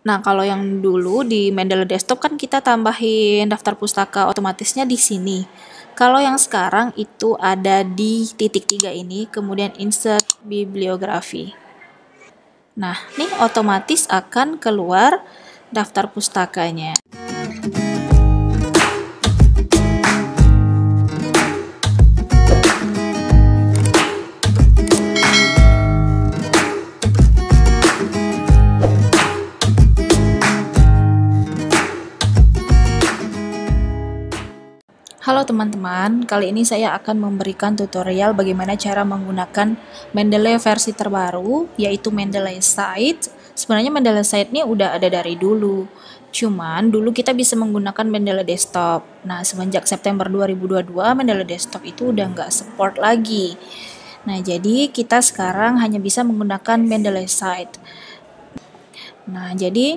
Nah, kalau yang dulu di Mendeley Desktop kan kita tambahin daftar pustaka otomatisnya di sini. Kalau yang sekarang itu ada di titik 3 ini, kemudian insert bibliografi. Nah, nih otomatis akan keluar daftar pustakanya. Halo teman-teman, kali ini saya akan memberikan tutorial bagaimana cara menggunakan Mendeley versi terbaru, yaitu Mendeley Site. Sebenarnya Mendeley Site ini udah ada dari dulu, cuman dulu kita bisa menggunakan Mendeley Desktop. Nah, semenjak September 2022, Mendeley Desktop itu udah nggak support lagi. Nah, jadi kita sekarang hanya bisa menggunakan Mendeley Site. Nah, jadi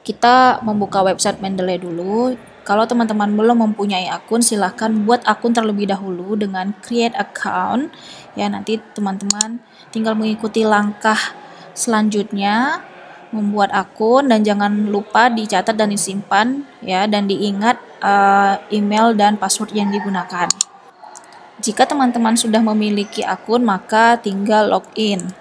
kita membuka website Mendeley dulu. Kalau teman-teman belum mempunyai akun, silahkan buat akun terlebih dahulu dengan create account. Ya, nanti teman-teman tinggal mengikuti langkah selanjutnya, membuat akun, dan jangan lupa dicatat dan disimpan ya, dan diingat email dan password yang digunakan. Jika teman-teman sudah memiliki akun, maka tinggal login.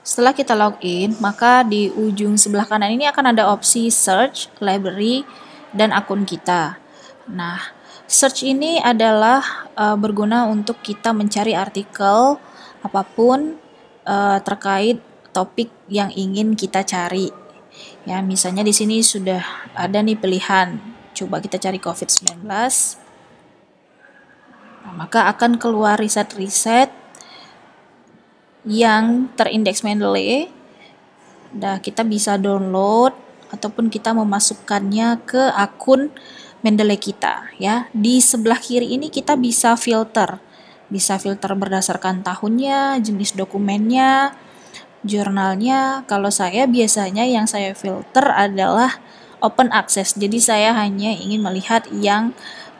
Setelah kita login, maka di ujung sebelah kanan ini akan ada opsi search, library, dan akun kita. Nah, search ini adalah berguna untuk kita mencari artikel apapun terkait topik yang ingin kita cari. Ya, misalnya di sini sudah ada nih pilihan. Coba kita cari COVID-19. Nah, maka akan keluar riset-riset yang terindeks Mendeley. Nah, kita bisa download ataupun kita memasukkannya ke akun Mendeley kita ya. Di sebelah kiri ini kita bisa filter. Bisa filter berdasarkan tahunnya, jenis dokumennya, jurnalnya. Kalau saya biasanya yang saya filter adalah open access. Jadi saya hanya ingin melihat yang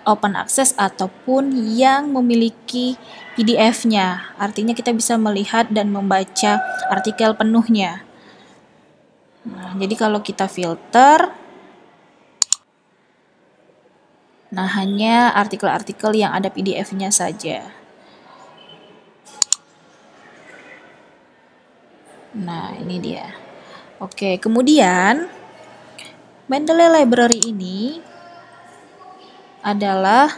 open access ataupun yang memiliki PDF-nya. Artinya kita bisa melihat dan membaca artikel penuhnya. Nah, jadi kalau kita filter, nah hanya artikel-artikel yang ada PDF-nya saja. Nah, ini dia. Oke, kemudian Mendeley Library ini adalah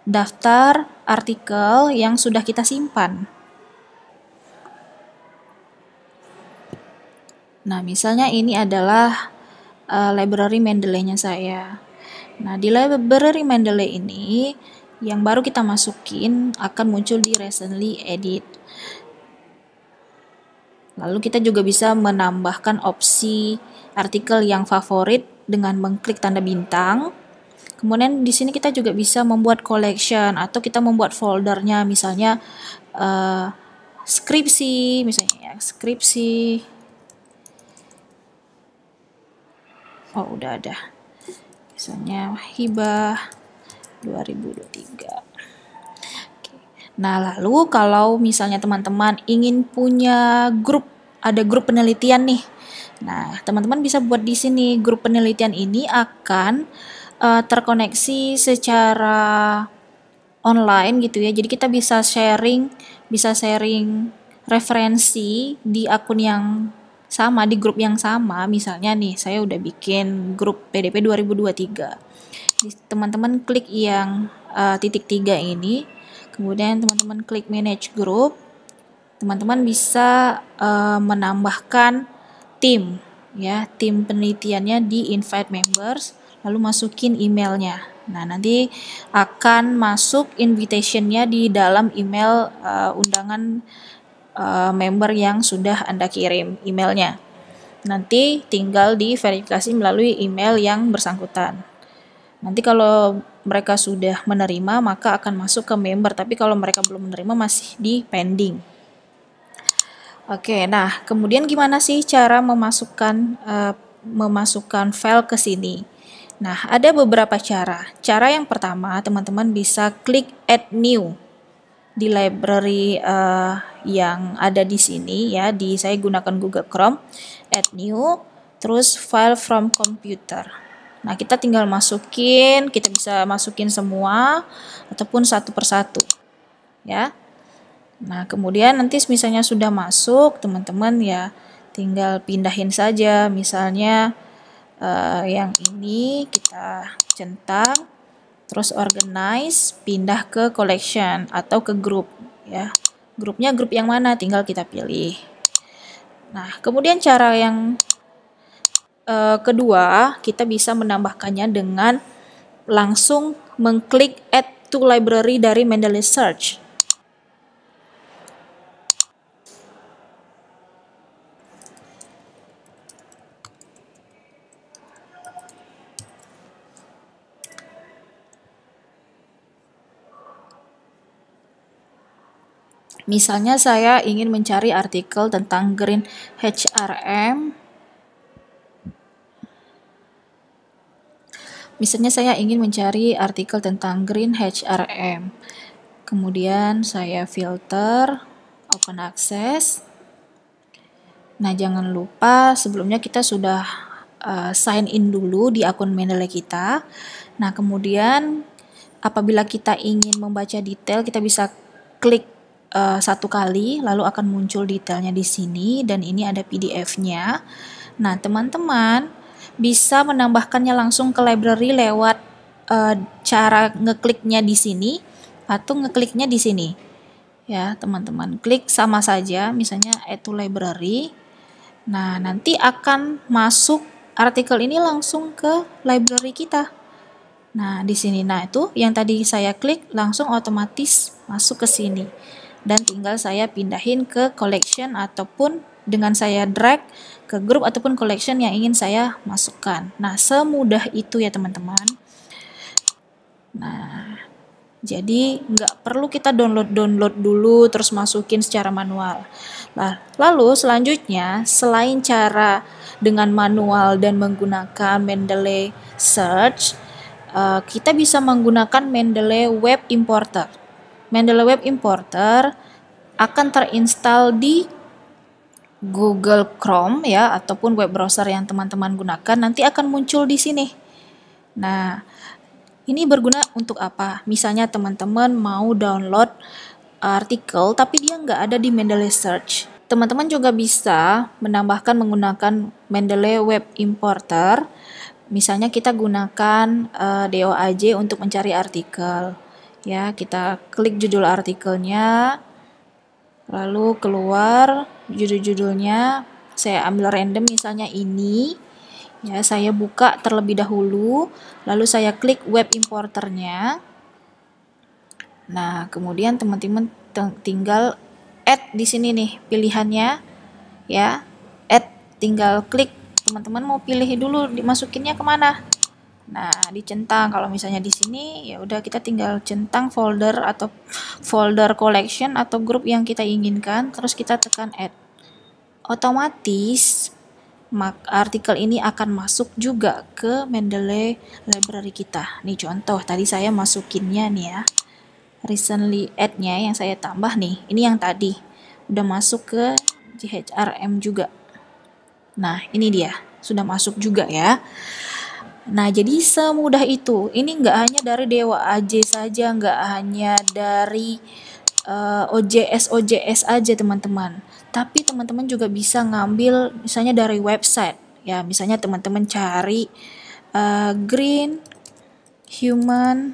daftar artikel yang sudah kita simpan. Nah, misalnya ini adalah library Mendeley-nya saya. Nah, di library Mendeley ini yang baru kita masukin akan muncul di recently edit. Lalu kita juga bisa menambahkan opsi artikel yang favorit dengan mengklik tanda bintang. Kemudian di sini kita juga bisa membuat collection atau kita membuat foldernya, misalnya skripsi, misalnya ya, skripsi. Oh, udah ada. Misalnya hibah 2023. Oke. Nah, lalu kalau misalnya teman-teman ingin punya grup, ada grup penelitian nih. Nah, teman-teman bisa buat di sini. Grup penelitian ini akan terkoneksi secara online gitu ya. Jadi kita bisa sharing referensi di akun yang sama, di grup yang sama. Misalnya nih, saya udah bikin grup PDP 2023. Teman-teman klik yang titik 3 ini, kemudian teman-teman klik manage group. Teman-teman bisa menambahkan tim ya, tim penelitiannya di invite members, lalu masukin emailnya. Nah, nanti akan masuk invitation-nya di dalam email undangan member yang sudah Anda kirim emailnya. Nanti tinggal diverifikasi melalui email yang bersangkutan. Nanti kalau mereka sudah menerima, maka akan masuk ke member. Tapi kalau mereka belum menerima, masih di pending. Oke, nah kemudian gimana sih cara memasukkan file ke sini? Nah, ada beberapa cara. Cara yang pertama, teman-teman bisa klik add new. di library yang ada di sini ya, saya gunakan Google Chrome, add new, terus file from computer. Nah, kita tinggal masukin, kita bisa masukin semua ataupun satu persatu ya. Nah, kemudian nanti misalnya sudah masuk, teman-teman ya tinggal pindahin saja. Misalnya yang ini kita centang, terus organize, pindah ke collection atau ke group ya. Grupnya grup yang mana tinggal kita pilih. Nah, kemudian cara yang kedua, kita bisa menambahkannya dengan langsung mengklik add to library dari Mendeley Search. Misalnya saya ingin mencari artikel tentang green HRM. Misalnya saya ingin mencari artikel tentang green HRM. Kemudian saya filter, open access. Nah, jangan lupa sebelumnya kita sudah sign in dulu di akun Mendeley kita. Nah, kemudian apabila kita ingin membaca detail, kita bisa klik satu kali, lalu akan muncul detailnya di sini, dan ini ada PDF-nya. Nah, teman-teman bisa menambahkannya langsung ke library lewat cara ngekliknya di sini atau ngekliknya di sini. Ya, teman-teman, klik sama saja, misalnya add to library. Nah, nanti akan masuk artikel ini langsung ke library kita. Nah, di sini, nah itu yang tadi saya klik langsung otomatis masuk ke sini. Dan tinggal saya pindahin ke collection ataupun dengan saya drag ke grup ataupun collection yang ingin saya masukkan. Nah, semudah itu ya teman-teman. Nah, jadi nggak perlu kita download dulu terus masukin secara manual. Nah, lalu selanjutnya selain cara dengan manual dan menggunakan Mendeley Search, kita bisa menggunakan Mendeley Web Importer. Mendeley Web Importer akan terinstall di Google Chrome ya ataupun web browser yang teman-teman gunakan, nanti akan muncul di sini. Nah, ini berguna untuk apa? Misalnya teman-teman mau download artikel tapi dia nggak ada di Mendeley Search. Teman-teman juga bisa menambahkan menggunakan Mendeley Web Importer. Misalnya kita gunakan DOAJ untuk mencari artikel. Ya, kita klik judul artikelnya, lalu keluar judul-judulnya, saya ambil random misalnya ini, ya saya buka terlebih dahulu, lalu saya klik web importernya. Nah, kemudian teman-teman tinggal add di sini nih pilihannya, ya add, tinggal klik, teman-teman mau pilih dulu dimasukinnya kemana. Nah, dicentang. Kalau misalnya di sini ya udah kita tinggal centang folder atau folder collection atau grup yang kita inginkan, terus kita tekan add. Otomatis artikel ini akan masuk juga ke Mendeley library kita. Nih contoh, tadi saya masukinnya nih ya. Recently add-nya yang saya tambah nih. Ini yang tadi udah masuk ke GHRM juga. Nah, ini dia. Sudah masuk juga ya. Nah, jadi semudah itu. Ini nggak hanya dari DOAJ saja, nggak hanya dari OJS aja teman-teman. Tapi teman-teman juga bisa ngambil misalnya dari website. Ya, misalnya teman-teman cari Green Human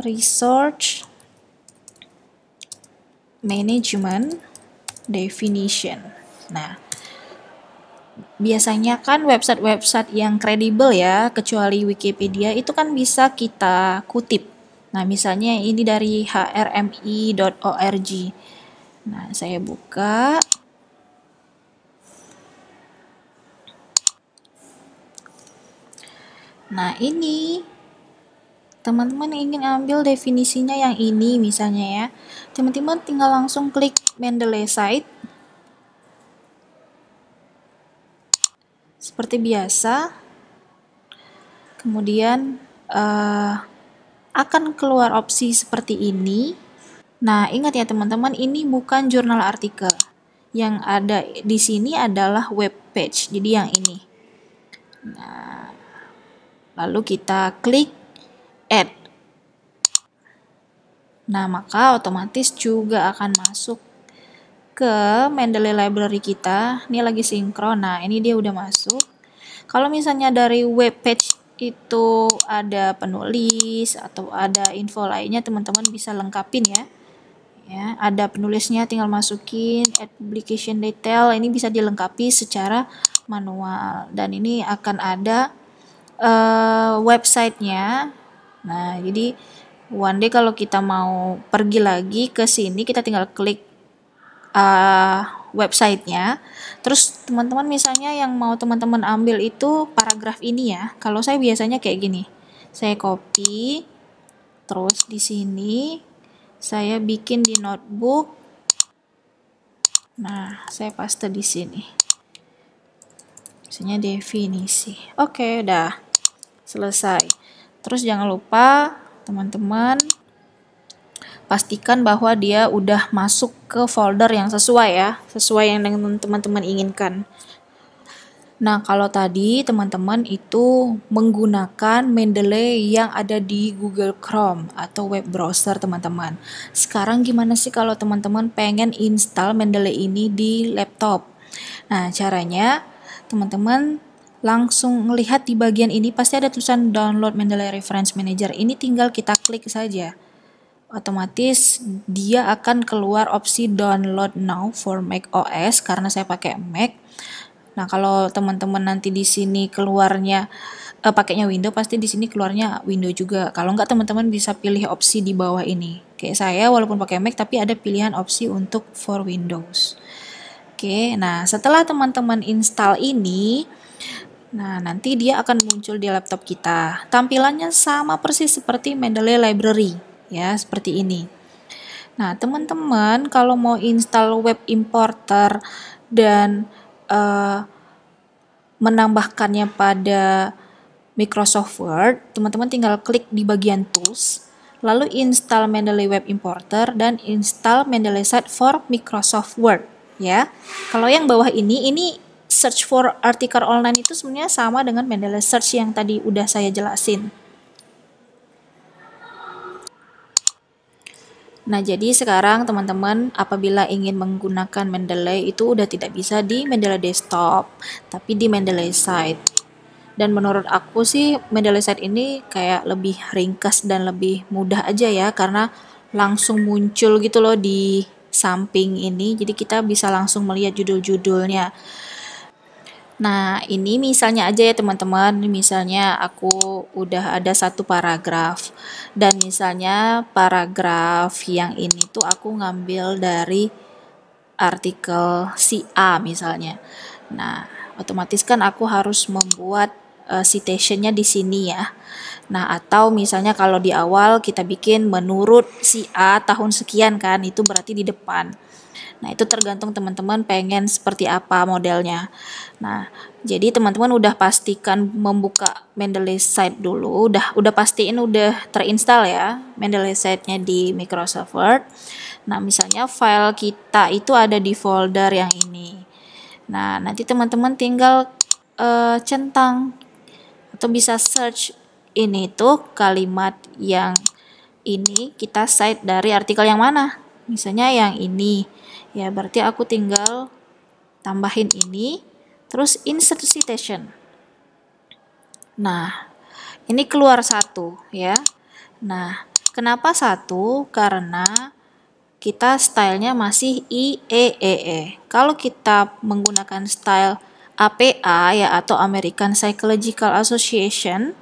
Resource Management Definition. Nah, biasanya kan website-website yang kredibel ya, kecuali Wikipedia, itu kan bisa kita kutip. Nah, misalnya ini dari hrmi.org. Nah, saya buka. Nah, ini teman-teman ingin ambil definisinya yang ini misalnya ya. Teman-teman tinggal langsung klik Mendeley site. Seperti biasa, kemudian akan keluar opsi seperti ini. Nah, ingat ya teman-teman, ini bukan jurnal artikel. Yang ada di sini adalah web page, jadi yang ini. Nah, lalu kita klik add. Nah, maka otomatis juga akan masuk ke Mendeley Library kita. Ini lagi sinkron. Nah, ini dia udah masuk. Kalau misalnya dari web page itu ada penulis atau ada info lainnya, teman-teman bisa lengkapin ya. Ya, ada penulisnya, tinggal masukin add publication detail. Ini bisa dilengkapi secara manual, dan ini akan ada websitenya. Nah, jadi one day kalau kita mau pergi lagi ke sini, kita tinggal klik websitenya. Terus teman-teman misalnya yang mau teman-teman ambil itu paragraf ini ya. Kalau saya biasanya kayak gini, saya copy, terus di sini saya bikin di notebook. Nah, saya paste di sini. Misalnya definisi. Oke, udah selesai. Terus jangan lupa teman-teman pastikan bahwa dia udah masuk ke folder yang sesuai ya, sesuai yang dengan teman-teman inginkan. Nah, kalau tadi teman-teman itu menggunakan Mendeley yang ada di Google Chrome atau web browser teman-teman. Sekarang gimana sih kalau teman-teman pengen install Mendeley ini di laptop? Nah, caranya teman-teman langsung melihat di bagian ini pasti ada tulisan download Mendeley Reference Manager. Ini tinggal kita klik saja. Otomatis dia akan keluar opsi download now for Mac OS karena saya pakai Mac. Nah, kalau teman-teman nanti di sini keluarnya pakainya Windows, pasti di sini keluarnya Windows juga. Kalau enggak, teman-teman bisa pilih opsi di bawah ini. Kayak saya walaupun pakai Mac tapi ada pilihan opsi untuk for Windows. Oke, nah setelah teman-teman install ini, nah nanti dia akan muncul di laptop kita. Tampilannya sama persis seperti Mendeley Library, ya, seperti ini. Nah, teman-teman kalau mau install web importer dan menambahkannya pada Microsoft Word, teman-teman tinggal klik di bagian Tools, lalu install Mendeley Web Importer dan install Mendeley Site for Microsoft Word, ya. Kalau yang bawah ini search for artikel online itu sebenarnya sama dengan Mendeley Search yang tadi udah saya jelasin. Nah, jadi sekarang teman-teman apabila ingin menggunakan Mendeley itu udah tidak bisa di Mendeley Desktop, tapi di Mendeley Site. Dan menurut aku sih Mendeley Site ini kayak lebih ringkas dan lebih mudah aja ya, karena langsung muncul gitu loh di samping ini. Jadi kita bisa langsung melihat judul-judulnya. Nah, ini misalnya aja ya teman-teman, misalnya aku udah ada satu paragraf, dan misalnya paragraf yang ini tuh aku ngambil dari artikel si A misalnya. Nah, otomatis kan aku harus membuat citationnya di sini ya. Nah, atau misalnya kalau di awal kita bikin menurut si A tahun sekian kan, itu berarti di depan. Nah, itu tergantung teman-teman pengen seperti apa modelnya. Nah, jadi teman-teman udah pastikan membuka Mendeley Site dulu, udah pastiin udah terinstall ya Mendeley Site-nya di Microsoft Word. Nah, misalnya file kita itu ada di folder yang ini. Nah, nanti teman-teman tinggal centang atau bisa search ini tuh kalimat yang ini kita cite dari artikel yang mana. Misalnya yang ini. Ya, berarti aku tinggal tambahin ini, terus insert citation. Nah, ini keluar satu ya. Nah, kenapa satu? Karena kita stylenya masih IEEE. Kalau kita menggunakan style APA ya atau American Psychological Association,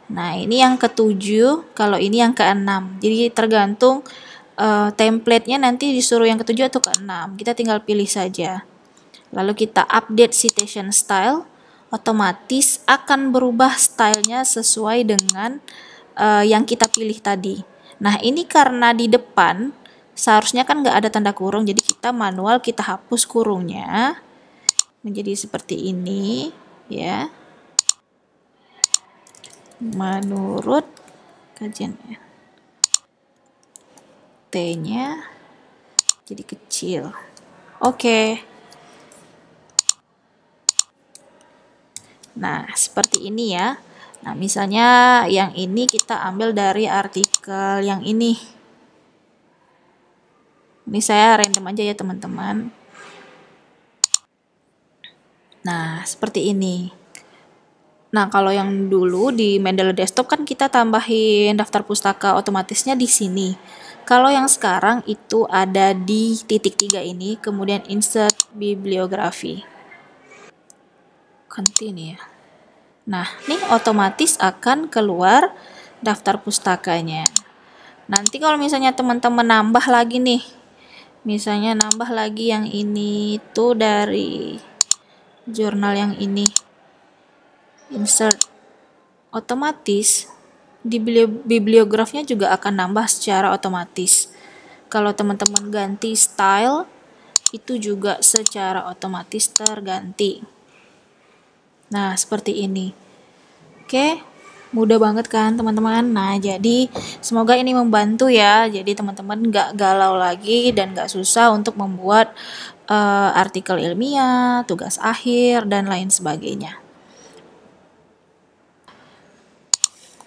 nah ini yang ketujuh, kalau ini yang keenam. Jadi tergantung template-nya nanti disuruh yang ketujuh atau keenam. Kita tinggal pilih saja. Lalu kita update citation style, otomatis akan berubah stylenya sesuai dengan yang kita pilih tadi. Nah, ini karena di depan seharusnya kan nggak ada tanda kurung, jadi kita manual kita hapus kurungnya menjadi seperti ini ya. Menurut kajiannya. T-nya jadi kecil. Oke. Nah, seperti ini ya. Nah, misalnya yang ini kita ambil dari artikel yang ini. Ini saya random aja ya, teman-teman. Nah, seperti ini. Nah, kalau yang dulu di Mendeley Desktop kan kita tambahin daftar pustaka otomatisnya di sini. Kalau yang sekarang itu ada di titik 3 ini, kemudian insert bibliografi. Continue ya. Nah, ini otomatis akan keluar daftar pustakanya. Nanti kalau misalnya teman-teman nambah lagi nih, misalnya nambah lagi yang ini itu dari jurnal yang ini, insert, otomatis di bibliografnya juga akan nambah secara otomatis. Kalau teman-teman ganti style, itu juga secara otomatis terganti. Nah, seperti ini. Oke, mudah banget kan teman-teman. Nah, jadi semoga ini membantu ya. Jadi teman-teman nggak galau lagi dan nggak susah untuk membuat artikel ilmiah, tugas akhir, dan lain sebagainya.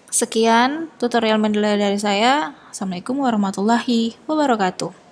Sekian tutorial Mendeley dari saya. Assalamualaikum warahmatullahi wabarakatuh.